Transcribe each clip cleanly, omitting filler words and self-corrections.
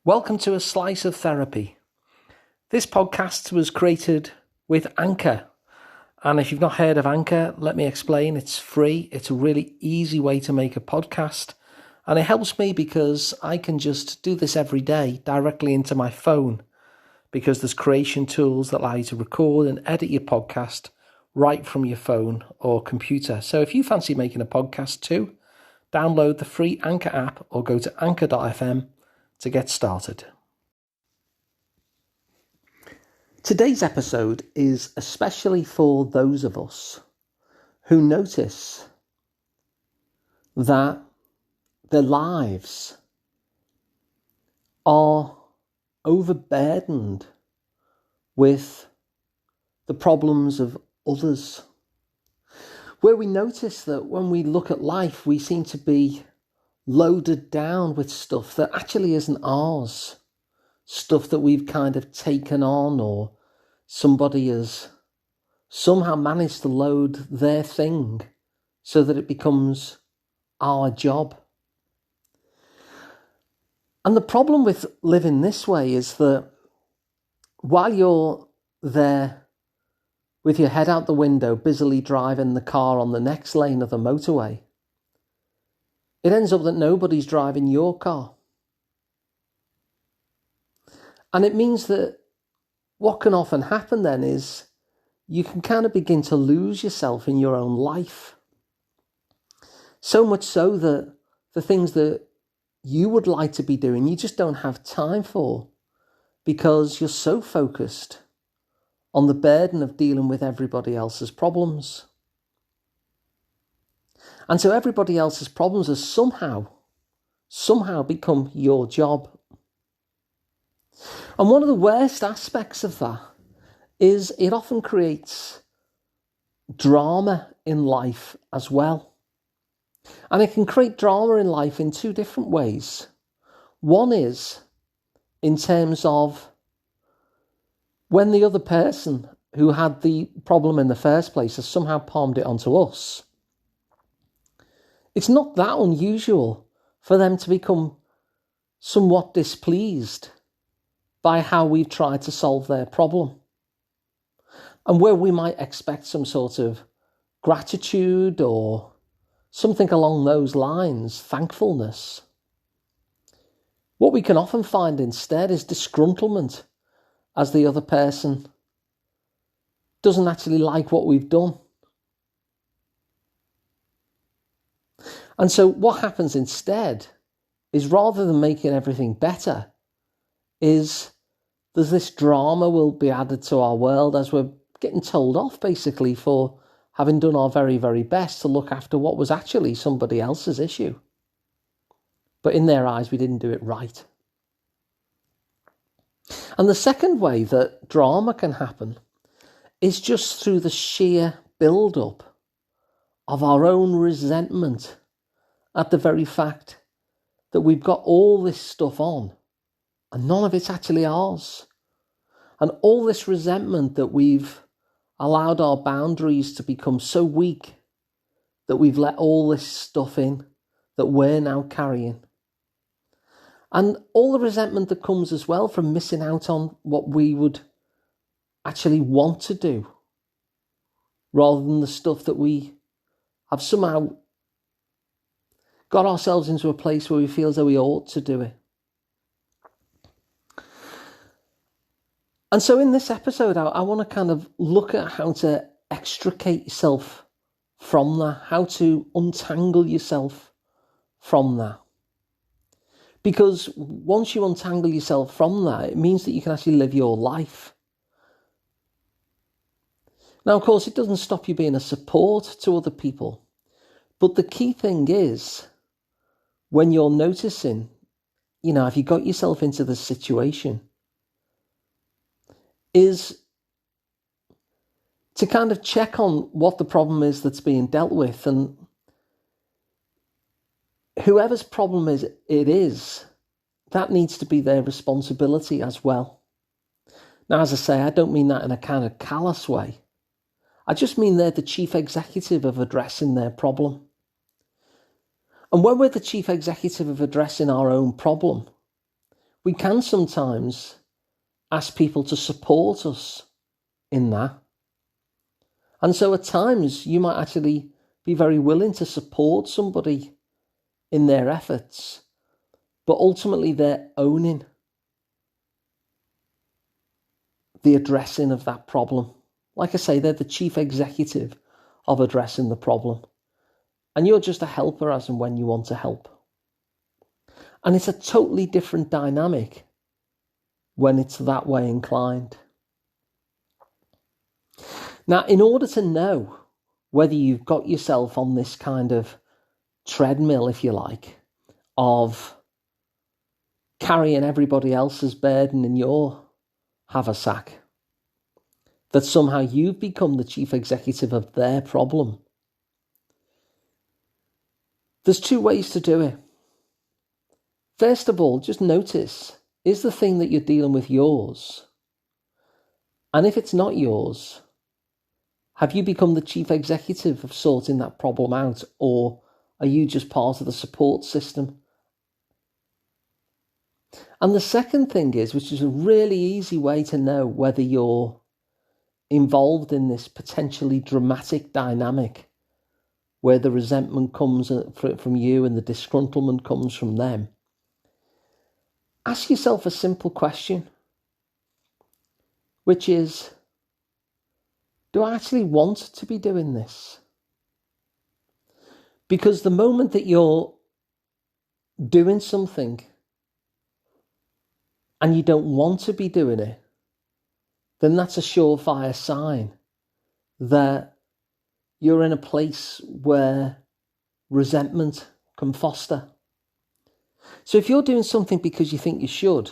Welcome to A Slice of Therapy. This podcast was created with Anchor. And if you've not heard of Anchor, let me explain. It's free. It's a really easy way to make a podcast. And it helps me because I can just do this every day directly into my phone, because there's creation tools that allow you to record and edit your podcast right from your phone or computer. So if you fancy making a podcast too, download the free Anchor app or go to anchor.fm to get started. Today's episode is especially for those of us who notice that their lives are overburdened with the problems of others, where we notice that when we look at life, we seem to be loaded down with stuff that actually isn't ours, stuff that we've kind of taken on, or somebody has somehow managed to load their thing so that it becomes our job. And the problem with living this way is that while you're there with your head out the window, busily driving the car on the next lane of the motorway, it ends up that nobody's driving your car. And it means that what can often happen then is you can kind of begin to lose yourself in your own life. So much so that the things that you would like to be doing, you just don't have time for, because you're so focused on the burden of dealing with everybody else's problems. And so everybody else's problems has somehow become your job. And one of the worst aspects of that is it often creates drama in life as well. And it can create drama in life in two different ways. One is in terms of when the other person who had the problem in the first place has somehow palmed it onto us. It's not that unusual for them to become somewhat displeased by how we've tried to solve their problem. And where we might expect some sort of gratitude or something along those lines, thankfulness, what we can often find instead is disgruntlement, as the other person doesn't actually like what we've done. And so what happens instead is, rather than making everything better, is there's this drama will be added to our world as we're getting told off basically for having done our very, very best to look after what was actually somebody else's issue. But in their eyes, we didn't do it right. And the second way that drama can happen is just through the sheer build-up of our own resentment at the very fact that we've got all this stuff on and none of it's actually ours. And all this resentment that we've allowed our boundaries to become so weak that we've let all this stuff in that we're now carrying. And all the resentment that comes as well from missing out on what we would actually want to do, rather than the stuff that we have somehow got ourselves into a place where we feel as though we ought to do it. And so in this episode, I want to kind of look at how to extricate yourself from that, how to untangle yourself from that. Because once you untangle yourself from that, it means that you can actually live your life. Now, of course, it doesn't stop you being a support to other people. But the key thing is, when you're noticing, if you got yourself into this situation, is to kind of check on what the problem is that's being dealt with, and whoever's problem it is, that needs to be their responsibility as well. Now, as I say, I don't mean that in a kind of callous way. I just mean they're the chief executive of addressing their problem. And when we're the chief executive of addressing our own problem, we can sometimes ask people to support us in that. And so at times you might actually be very willing to support somebody in their efforts, but ultimately they're owning the addressing of that problem. Like I say, they're the chief executive of addressing the problem. And you're just a helper as and when you want to help. And it's a totally different dynamic when it's that way inclined. Now, in order to know whether you've got yourself on this kind of treadmill, if you like, of carrying everybody else's burden in your haversack, that somehow you've become the chief executive of their problem, there's two ways to do it. First of all, just notice, is the thing that you're dealing with yours? And if it's not yours, have you become the chief executive of sorting that problem out, or are you just part of the support system? And the second thing is, which is a really easy way to know whether you're involved in this potentially dramatic dynamic where the resentment comes from you and the disgruntlement comes from them. Ask yourself a simple question, which is, do I actually want to be doing this? Because the moment that you're doing something and you don't want to be doing it, then that's a surefire sign that you're in a place where resentment can foster. So if you're doing something because you think you should,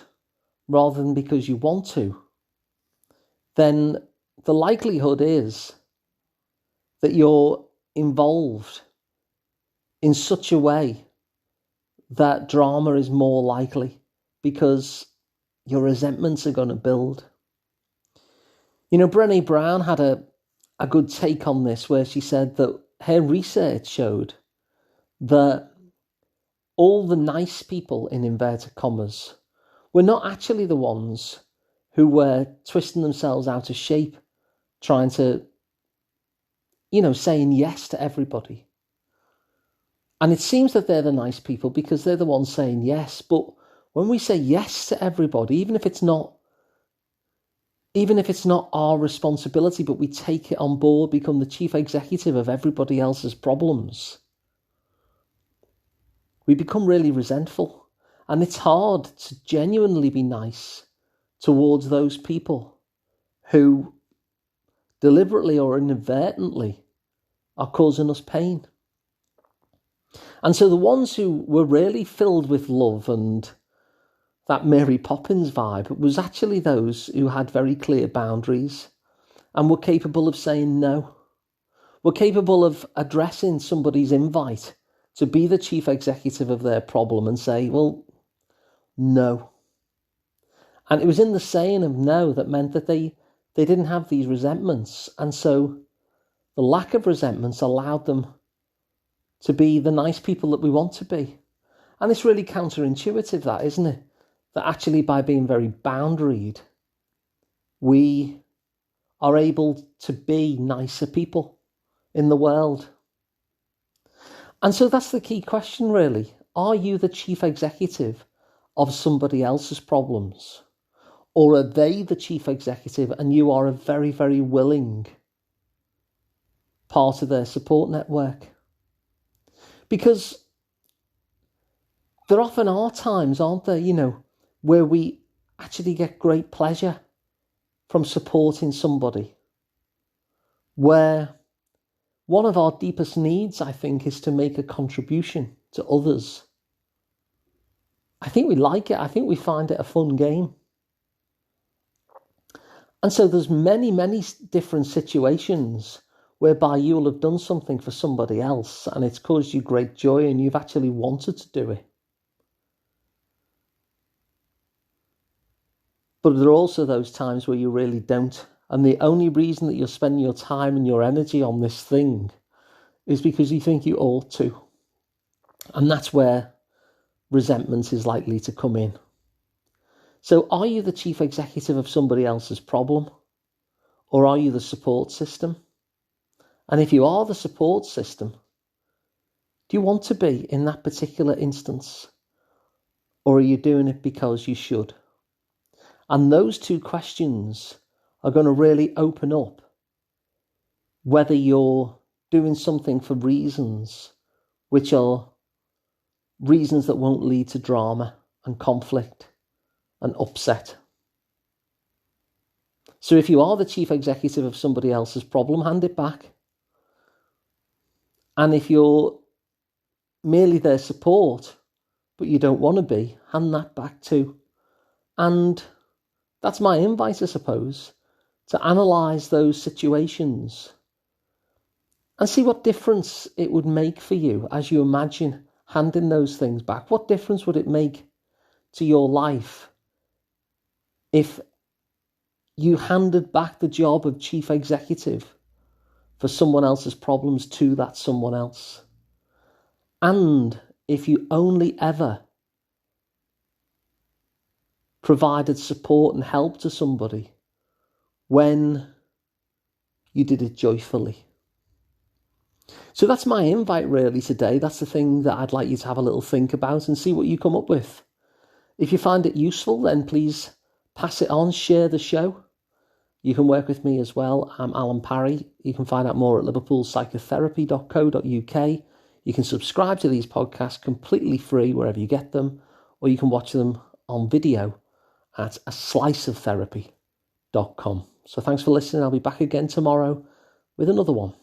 rather than because you want to, then the likelihood is that you're involved in such a way that drama is more likely, because your resentments are going to build. You know, Brené Brown had a good take on this, where she said that her research showed that all the nice people, in inverted commas, were not actually the ones who were twisting themselves out of shape, trying to, saying yes to everybody. And it seems that they're the nice people because they're the ones saying yes. But when we say yes to everybody, even if it's not our responsibility, but we take it on board, become the chief executive of everybody else's problems, we become really resentful. And it's hard to genuinely be nice towards those people who deliberately or inadvertently are causing us pain. And so the ones who were really filled with love and that Mary Poppins vibe was actually those who had very clear boundaries and were capable of saying no, were capable of addressing somebody's invite to be the chief executive of their problem and say, well, no. And it was in the saying of no that meant that they didn't have these resentments. And so the lack of resentments allowed them to be the nice people that we want to be. And it's really counterintuitive, that, isn't it? That actually by being very boundaried, we are able to be nicer people in the world. And so that's the key question, really. Are you the chief executive of somebody else's problems? Or are they the chief executive and you are a very, very willing part of their support network? Because there often are times, aren't there, where we actually get great pleasure from supporting somebody, where one of our deepest needs, I think, is to make a contribution to others. I think we like it. I think we find it a fun game. And so there's many, many different situations whereby you will have done something for somebody else and it's caused you great joy and you've actually wanted to do it. But there are also those times where you really don't. And the only reason that you're spending your time and your energy on this thing is because you think you ought to. And that's where resentment is likely to come in. So are you the chief executive of somebody else's problem? Or are you the support system? And if you are the support system, do you want to be in that particular instance? Or are you doing it because you should? And those two questions are going to really open up whether you're doing something for reasons which are reasons that won't lead to drama and conflict and upset. So if you are the chief executive of somebody else's problem, hand it back. And if you're merely their support, but you don't want to be, hand that back too. And that's my invite, I suppose, to analyse those situations and see what difference it would make for you as you imagine handing those things back. What difference would it make to your life if you handed back the job of chief executive for someone else's problems to that someone else? And if you only ever provided support and help to somebody when you did it joyfully. So that's my invite really today. That's the thing that I'd like you to have a little think about and see what you come up with. If you find it useful, then please pass it on, share the show. You can work with me as well. I'm Alun Parry. You can find out more at liverpoolpsychotherapy.co.uk. You can subscribe to these podcasts completely free wherever you get them, or you can watch them on video at asliceoftherapy.com. So thanks for listening. I'll be back again tomorrow with another one.